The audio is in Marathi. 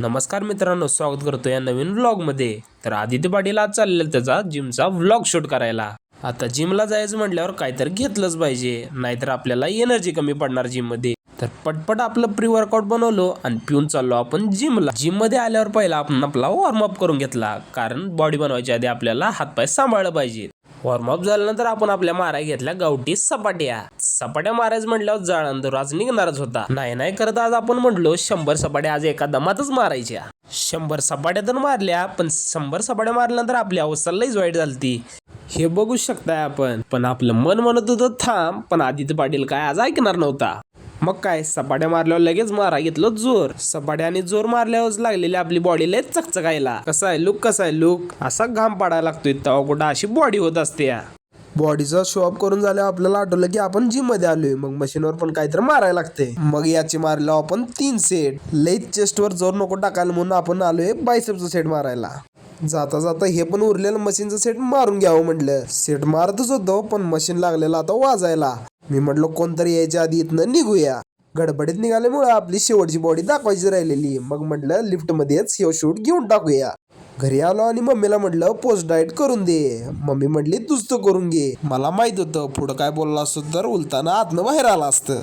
नमस्कार मित्रांनो, स्वागत करतो या नवीन व्लॉगमध्ये। तर आदित्य पाटील आज चाललेला त्याचा जिमचा व्लॉग शूट करायला। आता जिमला जायचं म्हटल्यावर काहीतरी घेतलंच पाहिजे, नाहीतर आपल्याला एनर्जी कमी पडणार जिममध्ये। तर पटपट आपलं प्री वर्कआउट बनवलो आणि पिऊन चाललो आपण जिमला। जिम मध्ये आल्यावर पहिला आपण आपला वॉर्मअप करून घेतला, कारण बॉडी बनवायच्या आधी आपल्याला हातपाय सांभाळलं पाहिजे। वॉर्मअप झाल्यानंतर आपण आपल्या माराय घेतल्या गावठी सपाट्या मारायचं म्हटल्यावर जळण आज निघणारच होता। नाही करत आज आपण म्हटलो 100 सपाट्या आज एका दमातच मारायच्या। 100 सपाट्या तर मारल्या, पण 100 सपाट्या मारल्यानंतर आपली अवस्था लईच वाईट झालती, हे बघू शकताय आपण। पण आपलं मन म्हणत होतं थांब, पण आदित्य पाटील काय आज ऐकणार नव्हता। मग काय, सपाट्या मारल्यावर लगेच मारा घेतलं जोर। सपाट्या आणि जोर मारल्यावर लागलेली आपली बॉडी लय चकचकायला। कसा आहे लुक असा घाम पाडायला लागतोय, तेव्हा कुठं अशी बॉडी होत असते या। बॉडीचा शॉप करून झाल्यावर आपल्याला आठवलं की आपण जिम मध्ये आलोय, मग मशीनवर पण काहीतरी मारायला लागते। मग याची मारलो आपण 3 सेट। लईच चेस्टवर जोर नको टाकायला म्हणून आपण आलोय बायसेपचा सेट मारायला। जाता जाता हे पण उरलेलं मशीनचं सेट मारून घ्यावं म्हटलं। सेट मारतच होतो, पण मशीन लागलेला आता वाजायला। मी म्हटलं कोणतरी यायच्या आधी इथनं निघूया। गडबडीत निघाल्यामुळे आपली शेवटची बॉडी दाखवायची राहिलेली। मग म्हटलं लिफ्ट मध्येच हे शूट घेऊन टाकूया। घरी आलो आणि मम्मीला म्हटलं पोस्ट डाएट करून दे। मम्मी म्हटली तूच तो करून घे। मला माहित होतं पुढं काय बोलला असतो तर उलताना आतनं बाहेर आला असतं।